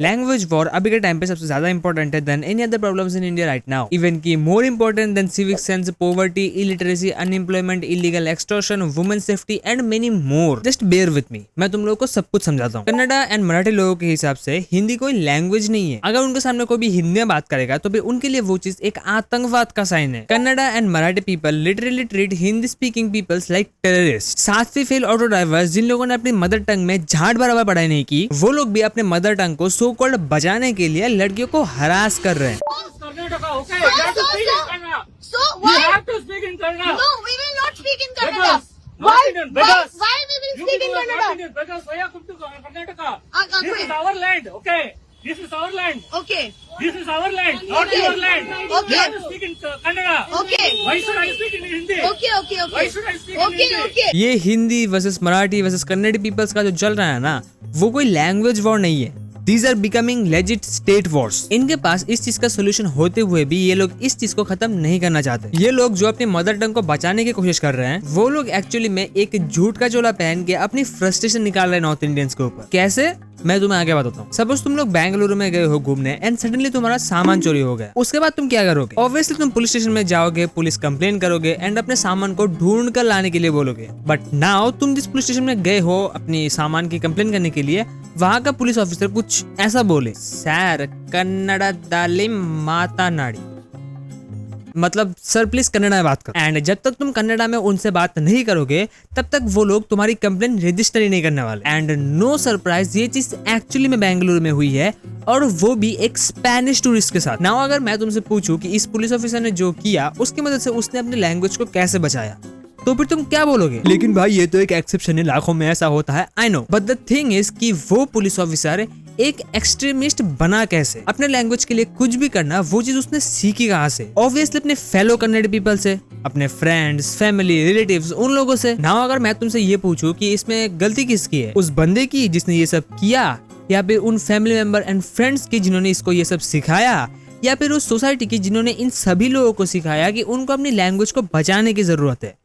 Language war अभी के time पे सबसे ज्यादा इंपॉर्टेंट है than any other problems in India right now, even की more important than civic sense, poverty, illiteracy, unemployment, illegal extortion, women safety and many more. Just bear with me, मैं तुम लोगों को सब कुछ समझाता हूँ। कन्नडा एंड मराठी लोगों के हिसाब से हिंदी कोई लैंग्वेज नहीं है। अगर उनके सामने कोई भी हिंदी में बात करेगा तो फिर उनके लिए वो चीज एक आतंकवाद का साइन है। Kannada and Marathi people literally treat Hindi speaking peoples like terrorist. 7वीं फेल ऑटो ड्राइवर्स जिन लोगों ने अपनी मदर टंग में झाड़ बराबर पढ़ाई नहीं की, वो लोग भी अपने मदर टंग को सो कॉल्ड बजाने के लिए लड़कियों को हरास कर रहे हैं। This is our land. Okay. This is our land, not your land. Okay. You have to speak in Kannada. Okay. Why should I speak in Hindi? Okay. Why should I speak in Hindi? Okay. ये Hindi versus Marathi versus Kannadi peoples का जो चल रहा है ना, वो कोई language war नहीं है। These are becoming legit state wars. इनके पास इस चीज का सोल्यूशन होते हुए भी ये लोग इस चीज को खत्म नहीं करना चाहते। ये लोग जो अपनी मदर टंग को बचाने की कोशिश कर रहे हैं, वो लोग एक्चुअली में एक झूठ का चोला पहन के अपनी फ्रस्ट्रेशन निकाल रहे हैं नॉर्थ इंडियंस के ऊपर। कैसे, मैं तुम्हें आगे बताता हूँ। सपोज तुम लोग बेंगलुरु में गए हो घूमने एंड सडनली तुम्हारा सामान चोरी हो गया। उसके बाद तुम क्या करोगे? ऑब्वियसली तुम पुलिस स्टेशन में जाओगे, पुलिस कंप्लेन करोगे एंड अपने सामान को ढूंढ कर लाने के लिए बोलोगे। बट नाउ तुम जिस पुलिस स्टेशन में गए हो अपनी सामान की कंप्लेन करने के लिए, वहाँ का पुलिस ऑफिसर कुछ ऐसा बोले, सर कन्नड़ा दाली माता नाड़ी, मतलब सर प्लीज कन्नड़ा में बात करो। एंड जब तक तुम कन्नड़ा में उनसे बात नहीं करोगे तब तक वो लोग तुम्हारी कंप्लेन रजिस्टर ही नहीं करने वाले। एंड नो सरप्राइज, ये चीज एक्चुअली में बेंगलुरु में हुई है, और वो भी एक स्पेनिश टूरिस्ट के साथ। नाउ अगर मैं तुमसे पूछूं कि इस पुलिस ऑफिसर ने जो किया उसकी मदद से उसने अपनी लैंग्वेज को कैसे बचाया, तो फिर तुम क्या बोलोगे? लेकिन भाई ये तो एक एक्सेप्शन है, लाखों में ऐसा होता है, I know, but the thing is कि वो पुलिस ऑफिसर एक एक्सट्रीमिस्ट बना कैसे? अपने लैंग्वेज के लिए कुछ भी करना, वो चीज उसने सीखी कहाँ से? ऑब्वियसली अपने फेलो कन्नड़ पीपल से, अपने फ्रेंड्स, फैमिली, रिलेटिव्स, उन लोगों से। नाउ अगर मैं तुमसे ये पूछूं कि इसमें गलती किसकी है, उस बंदे की जिसने ये सब किया, या फिर उन फैमिली मेंबर एंड फ्रेंड्स की जिन्होंने इसको ये सब सिखाया, या फिर उस सोसाइटी की जिन्होंने इन सभी लोगों को सिखाया कि उनको अपनी लैंग्वेज को बचाने की जरूरत है,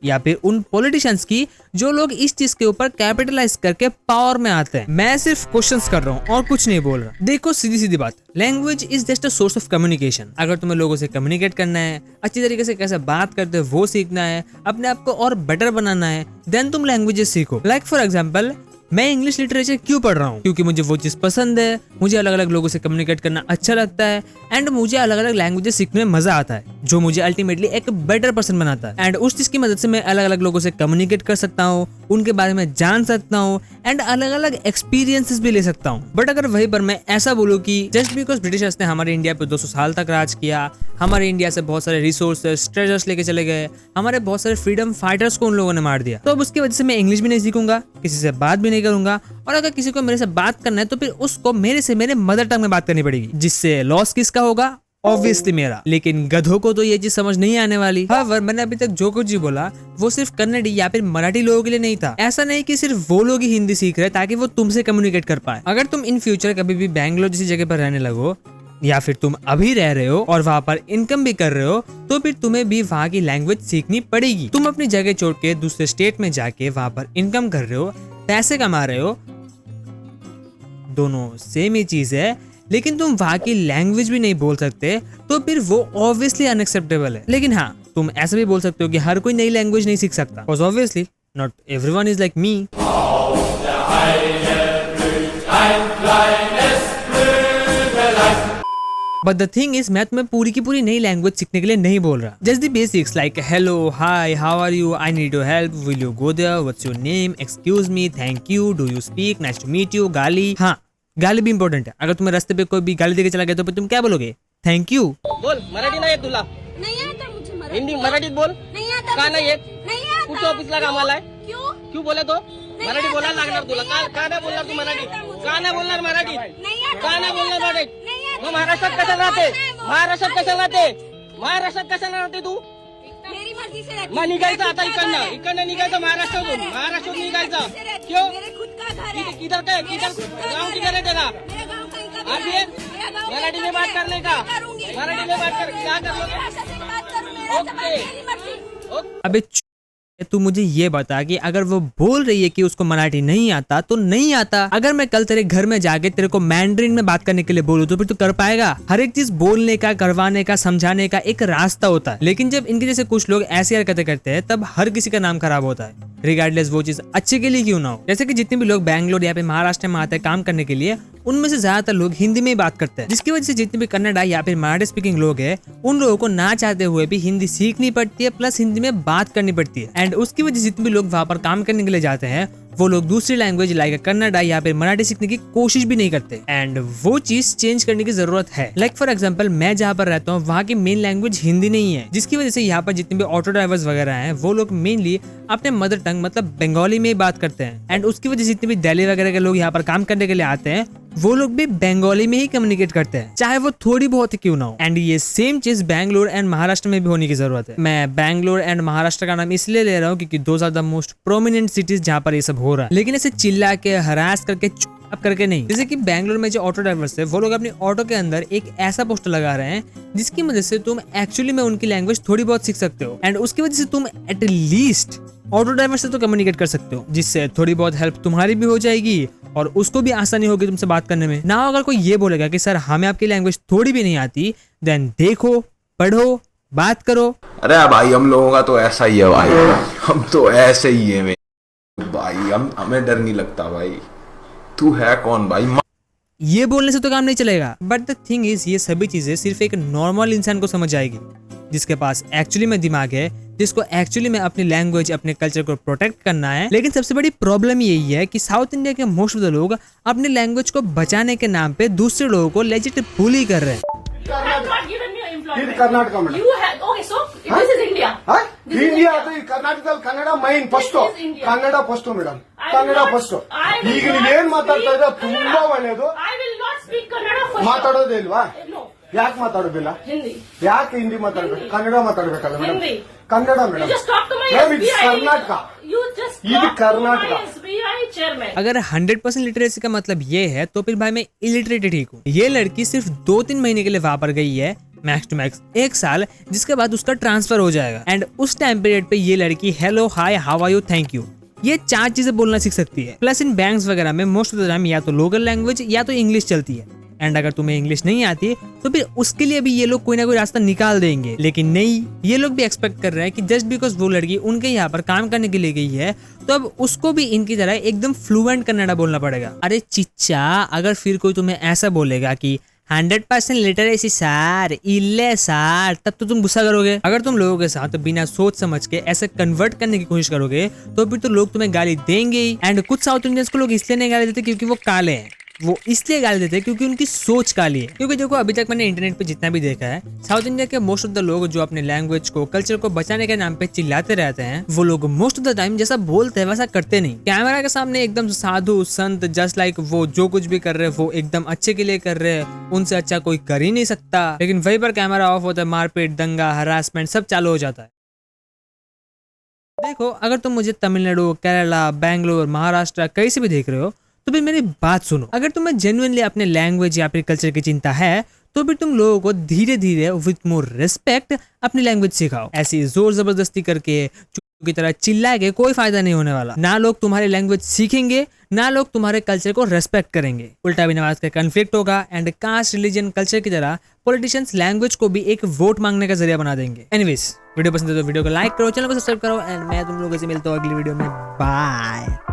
या फिर उन पॉलिटिशियंस की जो लोग इस चीज के ऊपर कैपिटलाइज करके पावर में आते हैं? मैं सिर्फ क्वेश्चंस कर रहा हूँ और कुछ नहीं बोल रहा। देखो सीधी सीधी बात, language is just a source of communication. अगर तुम्हें लोगों से कम्युनिकेट करना है, अच्छी तरीके से कैसे बात करते हो वो सीखना है, अपने आप को और बेटर बनाना है, देन तुम लैंग्वेजेस सीखो। लाइक फॉर एग्जाम्पल, मैं इंग्लिश लिटरेचर क्यों पढ़ रहा हूँ? क्योंकि मुझे वो चीज पसंद है, मुझे अलग अलग लोगों से कम्युनिकेट करना अच्छा लगता है, एंड मुझे अलग अलग लैंग्वेजेस सीखने में मजा आता है, जो मुझे अल्टीमेटली एक बेटर पर्सन बनाता है। एंड उस चीज की मदद से मैं अलग अलग लोगों से कम्युनिकेट कर सकता हूँ, उनके बारे में जान सकता हूँ, एंड अलग अलग एक्सपीरियंसेस भी ले सकता हूँ। बट अगर वहीं पर मैं ऐसा बोलूँ कि जस्ट बिकॉज ब्रिटिशर्स ने हमारे इंडिया पे 200 साल तक राज किया, हमारे इंडिया से बहुत सारे रिसोर्सेस, ट्रेजर्स लेके चले गए, हमारे बहुत सारे फ्रीडम फाइटर्स को उन लोगों ने मार दिया, तो अब उसकी वजह से मैं इंग्लिश भी नहीं सीखूंगा, किसी से बात भी नहीं करूंगा, और अगर किसी को मेरे से बात करना है तो फिर उसको मेरे से मेरे मदर टंग में बात करनी पड़ेगी, जिससे लॉस किसका होगा? ऑब्वियसली मेरा। लेकिन गधों को तो ये चीज समझ नहीं आने वाली। हाउएवर, मैंने अभी तक जो कुछ भी बोला वो सिर्फ कन्नड़ी या फिर मराठी लोगों के लिए नहीं था। ऐसा नहीं कि सिर्फ वो लोग ही हिंदी सीख रहे ताकि वो तुमसे कम्युनिकेट कर पाए। अगर तुम इन फ्यूचर कभी भी बैंगलोर जैसी जगह पर रहने लगो, या फिर तुम अभी रह रहे हो और वहाँ पर इनकम भी कर रहे हो, तो फिर तुम्हें भी वहाँ की लैंग्वेज सीखनी पड़ेगी। तुम अपनी जगह छोड़ के दूसरे स्टेट में जाके वहाँ पर इनकम कर रहे हो, पैसे कमा रहे हो, दोनों सेम ही चीज है, लेकिन तुम वहाँ की लैंग्वेज भी नहीं बोल सकते, तो फिर वो ऑब्वियसली अनएक्सेप्टेबल है। लेकिन हाँ, तुम ऐसा भी बोल सकते हो कि हर कोई नई लैंग्वेज नहीं सीख सकता, because obviously not everyone is like me. But the thing is, मैं तुम्हें पूरी की पूरी नई लैंग्वेज सीखने के लिए नहीं बोल रहा। Just the basics like hello, hi, how are you, I need your help, will you go there, what's your name, excuse me, thank you, do you speak, nice to meet you, गाली। हाँ, गाली भी important है। अगर तुम्हें रास्ते पे कोई भी गाली देके चला गया तो तुम क्या बोलोगे? Thank you. बोल, मराठी नाही येत तुला? नहीं आता मुझे मराठी। हिंदी मराठीत बोल. नहीं आता का नाही येत? नहीं आता। कुठच्या ऑफिसला कामाला आहे? क्यों? क्यों बोले तो? मराठी बोलायला लागणार तुला. का नाही बोलणार तू मराठी? का नाही बोलणार मराठी? का नाही बोलणार मराठी? मग महाराष्ट्रात कशाला राहते? महाराष्ट्रात कशाला राहते? महाराष्ट्रात कशाला राहते तू? मेरी मर्जी से रहती मग निघायचं आता इकडनं निघायचं महाराष्ट्रातून निघायचं. क्यों? मेरे खुद का घर है। किधर गाँव किधर है तेरा? मेरा गांव कहीं का भी आप नहीं ये है। मेरा गांव मराठी में बात करने का? करूंगी। मराठी में बात कर क्या कर लोगे? भाषा से बात करूं, मेरा ओके. मेरी मर्जी। अबे तू मुझे ये बता कि अगर वो बोल रही है कि उसको मराठी नहीं आता तो नहीं आता। अगर मैं कल तेरे घर में जाके तेरे को मैंड्रिन में बात करने के लिए बोलूं तो फिर तू कर पाएगा? हर एक चीज बोलने का, करवाने का, समझाने का एक रास्ता होता है, लेकिन जब इनके जैसे कुछ लोग ऐसी हरकतें करते हैं तब हर किसी का नाम खराब होता है, रिगार्डलेस वो चीज अच्छे के लिए क्यों ना हो। जैसे कि जितने भी लोग बैंगलोर या फिर महाराष्ट्र में आते हैं काम करने के लिए, उनमें से ज्यादातर लोग हिंदी में ही बात करते हैं, जिसकी वजह से जितने भी कन्नड़ा या फिर मराठी स्पीकिंग लोग हैं उन लोगों को ना चाहते हुए भी हिंदी सीखनी पड़ती है, प्लस हिंदी में बात करनी पड़ती है। एंड उसकी वजह से जितने भी लोग वहां पर काम करने के लिए जाते हैं वो लोग दूसरी लैंग्वेज लाइक कन्नड़ा या फिर मराठी सीखने की कोशिश भी नहीं करते। एंड वो चीज चेंज करने की जरूरत है। लाइक फॉर एग्जांपल मैं जहाँ पर रहता हूँ वहाँ की मेन लैंग्वेज हिंदी नहीं है, जिसकी वजह से यहाँ पर जितने भी ऑटो ड्राइवर्स वगैरह हैं वो लोग मेनली अपने मदर टंग मतलब बंगाली में ही बात करते हैं। एंड उसकी वजह से जितने भी दिल्ली वगैरह के लोग यहाँ पर काम करने के लिए आते हैं वो लोग भी बंगाली में ही कम्युनिकेट करते हैं, चाहे वो थोड़ी बहुत क्यों ना हो। एंड ये सेम चीज बैंगलोर एंड महाराष्ट्र में भी होने की जरूरत है। मैं बैंगलोर एंड महाराष्ट्र का नाम इसलिए ले रहा हूँ क्योंकि those are the most prominent cities जहाँ पर ये सब हो रहा है, लेकिन ऐसे चिल्ला के, हरास करके, चुप करके नहीं। जैसे कि बैंगलोर में जो ऑटो ड्राइवर्स है वो लोग अपनी ऑटो के अंदर एक ऐसा पोस्टर लगा रहे हैं जिसकी वजह से तुम एक्चुअली में उनकी लैंग्वेज थोड़ी बहुत सीख सकते हो, एंड उसकी वजह से तुम एटलीस्ट ऑटो ड्राइवर से तो कम्युनिकेट कर सकते हो, जिससे थोड़ी बहुत हेल्प तुम्हारी भी हो जाएगी और उसको भी आसानी होगी तुमसे बात करने में। ना अगर कोई ये बोलेगा कि सर हमें आपकी लैंग्वेज थोड़ी भी नहीं आती, देन देखो, पढ़ो, बात करो। अरे भाई हम लोगों का तो ऐसा ही है भाई, हम तो ऐसे ही है भाई, हमें डर नहीं लगता भाई। तू है कौन भाई? ये बोलने से तो काम नहीं चलेगा। बट द थिंग इज ये सभी चीजें सिर्फ एक नॉर्मल इंसान को समझ आएगी जिसके पास एक्चुअली में दिमाग है, जिसको एक्चुअली में अपनी लैंग्वेज, अपने कल्चर को प्रोटेक्ट करना है। लेकिन सबसे बड़ी प्रॉब्लम यही है कि साउथ इंडिया के मोस्ट ऑफ द लोग अपनी लैंग्वेज को बचाने के नाम पे दूसरे लोगों को लेजिट बुली कर रहे हैं। Karnataka madam You have okay, so this is India. India ಅದು ಈ ಕರ್ನಾಟಕದಲ್ಲಿ Kannada main first, Kannada first madam, Kannada first. ಈಗ ನೀವು ಏನ್ ಮಾತಾಡ್ತಾ ಇದ್ರೆ ತುಂಬಾ ಒಳ್ಳೇದು. I will not speak Kannada first. ಮಾತಾಡೋದೇ ಇಲ್ವಾ? No. ಯಾಕೆ ಮಾತಾಡೋದಿಲ್ಲ? Hindi. ಯಾಕೆ ಹಿಂದಿ ಮಾತಾಡ್ಬೇಕು? ಕನ್ನಡ ಮಾತಾಡ್ಬೇಕಲ್ಲ madam? Hindi. Kannada You madam. just talk to my Ma'am, it's SBI. Karnataka. You just ये talk to Karnataka. my SBI chairman. अगर 100% लिटरेसी का मतलब ये है तो फिर भाई मैं इलिटरेट ठीक हूँ। ये लड़की सिर्फ 2-3 महीने के लिए वहां पर गई है, मैक्स टू मैक्स 1 साल, जिसके बाद उसका ट्रांसफर हो जाएगा। एंड उस टाइम पीरियड पे ये लड़की hello, hi, how are you, thank you, ये 4 चीजें बोलना सीख सकती है। प्लस इन बैंक्स वगैरह में मोस्ट ऑफ द टाइम या तो लोकल लैंग्वेज या तो इंग्लिश चलती है। एंड अगर तुम्हें इंग्लिश नहीं आती तो फिर उसके लिए भी ये लोग कोई ना कोई रास्ता निकाल देंगे। लेकिन नहीं, ये लोग भी एक्सपेक्ट कर रहे हैं कि जस्ट बिकॉज वो लड़की उनके यहाँ पर काम करने के लिए गई है तो अब उसको भी इनकी तरह एकदम फ्लुएंट कन्नड़ा बोलना पड़ेगा। अरे चिच्चा, अगर फिर कोई तुम्हें ऐसा बोलेगा कि 100% लिटरेसी सर, इल्ले सर, तब तो तुम गुस्सा करोगे। अगर तुम लोगों के साथ बिना सोच समझ के ऐसे कन्वर्ट करने की कोशिश करोगे तो फिर तो लोग तुम्हें गाली देंगे ही। एंड कुछ साउथ इंडियंस को लोग इसलिए नहीं गाली देते क्योंकि वो काले हैं, वो इसलिए गाली देते हैं क्योंकि उनकी सोच काली है। क्योंकि देखो अभी तक मैंने इंटरनेट पे जितना भी देखा है, साउथ इंडिया के मोस्ट ऑफ द लोग जो अपने लैंग्वेज को, कल्चर को बचाने के नाम पे चिल्लाते रहते हैं, वो लोग मोस्ट ऑफ द टाइम जैसा बोलते हैं वैसा करते नहीं। कैमरा के सामने एकदम साधु संत, जस्ट लाइक वो जो कुछ भी कर रहे हैं वो एकदम अच्छे के लिए कर रहे हैं, उनसे अच्छा कोई कर ही नहीं सकता। लेकिन वहीं पर कैमरा ऑफ होता है, मारपीट, दंगा, हरासमेंट सब चालू हो जाता है। देखो अगर तुम मुझे तमिलनाडु, केरला, बैंगलोर, महाराष्ट्र कहीं से भी देख रहे हो तो फिर मेरी बात सुनो। अगर तुम्हें जेन्युइनली अपने लैंग्वेज या फिर कल्चर की चिंता है तो फिर तुम लोगों को धीरे धीरे विद मोर रिस्पेक्ट अपनी लैंग्वेज सिखाओ। ऐसी जोर जबरदस्ती करके की तरह चिल्ला के कोई फायदा नहीं होने वाला। ना लोग तुम्हारी लैंग्वेज सीखेंगे, ना लोग तुम्हारे कल्चर को रेस्पेक्ट करेंगे। उल्टा बिनावाज का कन्फ्लिक्ट होगा एंड कास्ट, रिलीजन, कल्चर की तरह पॉलिटिशियंस लैंग्वेज को भी एक वोट मांगने का जरिया बना देंगे। एनीवेज, वीडियो पसंद है तो वीडियो को लाइक करो, चैनल को सब्सक्राइब करो एंड मैं तुम लोगों से मिलता हूँ अगली वीडियो में। बाय।